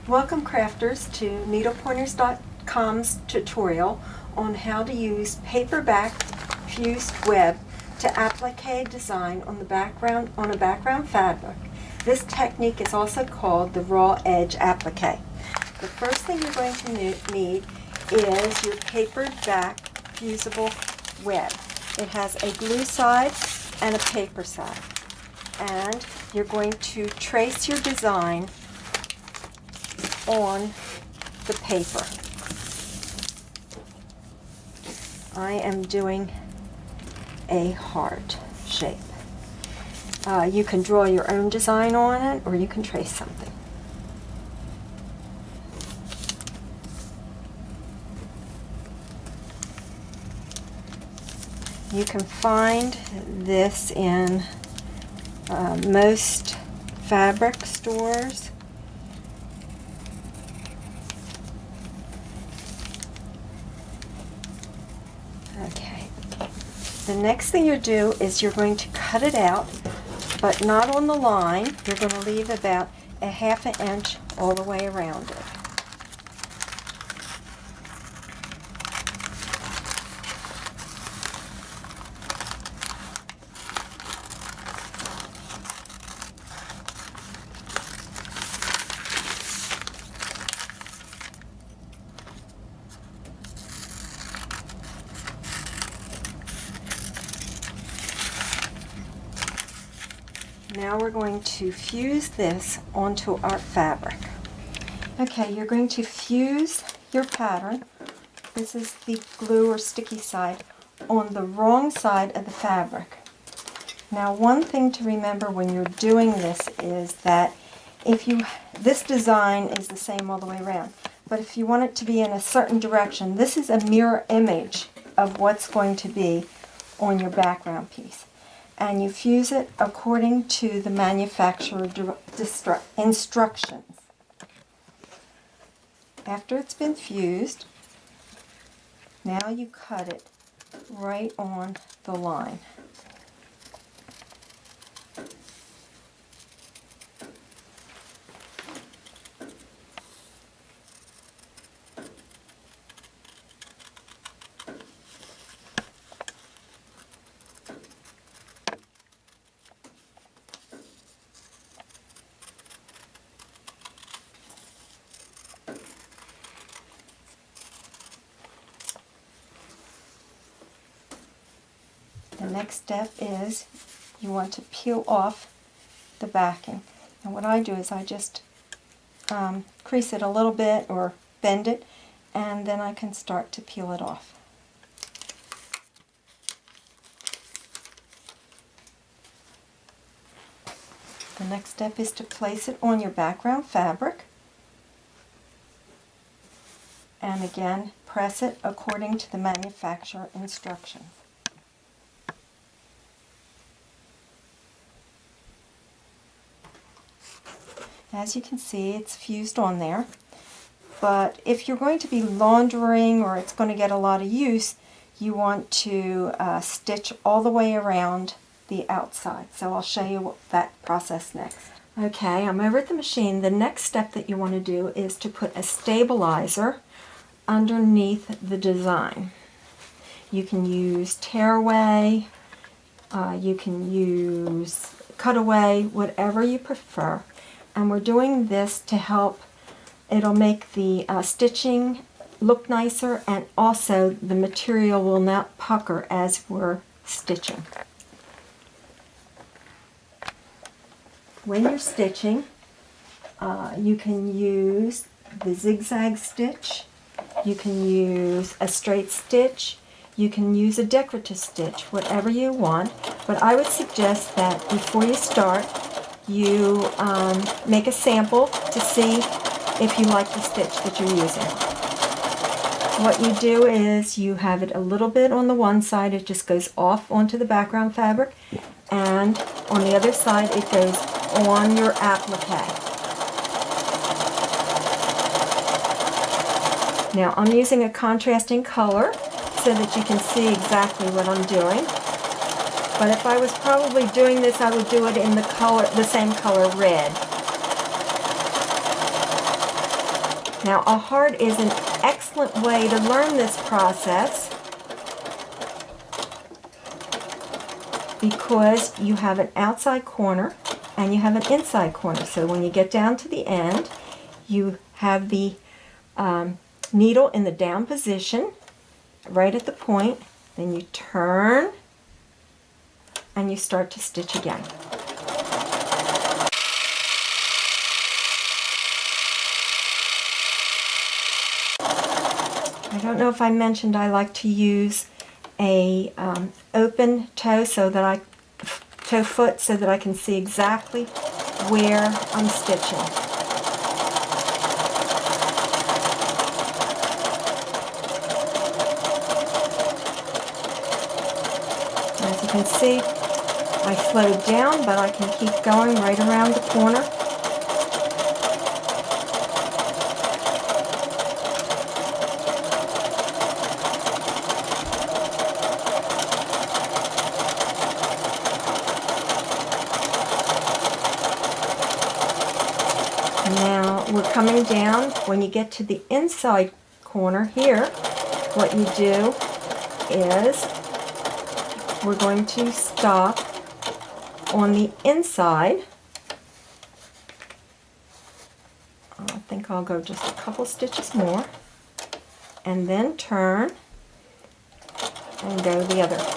Welcome crafters to needlepointers.com's tutorial on how to use paperback fused web to applique design on a background fabric. This technique is also called the raw edge applique. The first thing you're going to need is your paperback fusible web. It has a glue side and a paper side. And you're going to trace your design on the paper. I am doing a heart shape. You can draw your own design on it, or you can trace something. You can find this in most fabric stores. Okay. The next thing you do is you're going to cut it out, but not on the line. You're going to leave about a half an inch all the way around it. Now we're going to fuse this onto our fabric. Okay, you're going to fuse your pattern. This is the glue or sticky side on the wrong side of the fabric. Now, one thing to remember when you're doing this is that this design is the same all the way around, but if you want it to be in a certain direction, this is a mirror image of what's going to be on your background piece. And you fuse it according to the manufacturer instructions. After it's been fused, now you cut it right on the line. The next step is you want to peel off the backing. And what I do is I just crease it a little bit or bend it, and then I can start to peel it off. The next step is to place it on your background fabric, and again press it according to the manufacturer instructions. As you can see, it's fused on there, but if you're going to be laundering or it's going to get a lot of use, you want to stitch all the way around the outside. So I'll show you that process next. Okay, I'm over at the machine. The next step that you want to do is to put a stabilizer underneath the design. You can use tearaway, you can use cutaway, whatever you prefer. And we're doing this to help, it'll make the stitching look nicer, and also the material will not pucker as we're stitching. When you're stitching, you can use the zigzag stitch, you can use a straight stitch, you can use a decorative stitch, whatever you want, but I would suggest that before you start, you make a sample to see if you like the stitch that you're using. What you do is you have it a little bit on the one side, it just goes off onto the background fabric, and on the other side it goes on your applique. Now I'm using a contrasting color so that you can see exactly what I'm doing. But if I was probably doing this, I would do it in the same color red. Now, a heart is an excellent way to learn this process because you have an outside corner and you have an inside corner. So when you get down to the end, you have the needle in the down position right at the point, then you turn and you start to stitch again. I don't know if I mentioned I like to use a open toe toe foot so that I can see exactly where I'm stitching. As you can see, I slowed down, but I can keep going right around the corner. Now we're coming down. When you get to the inside corner here, what you do is we're going to stop on the inside. I think I'll go just a couple stitches more and then turn and go the other direction.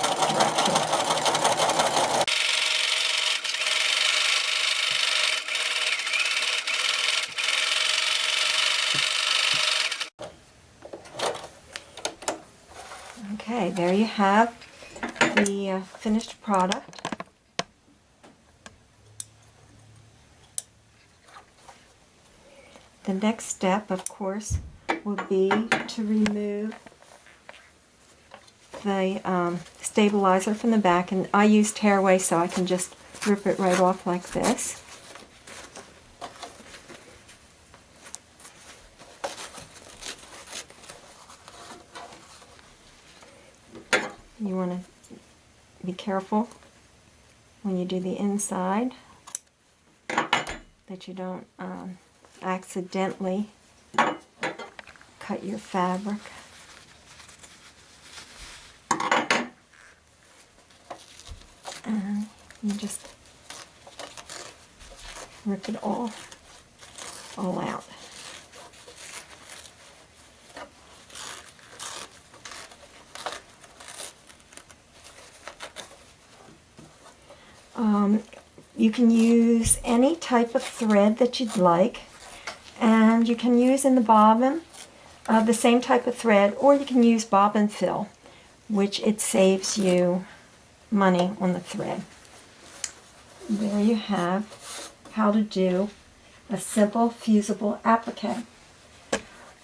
Okay, there you have the finished product. The next step, of course, will be to remove the stabilizer from the back, and I use tearaway so I can just rip it right off like this. You want to be careful when you do the inside that you don't accidentally cut your fabric. And you just rip it all out. You can use any type of thread that you'd like, and you can use in the bobbin the same type of thread, or you can use bobbin fill, which it saves you money on the thread. There you have how to do a simple fusible applique.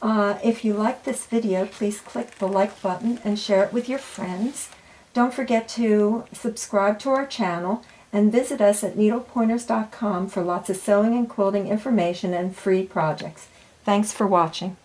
If you like this video, please click the like button and share it with your friends. Don't forget to subscribe to our channel and visit us at needlepointers.com for lots of sewing and quilting information and free projects. Thanks for watching.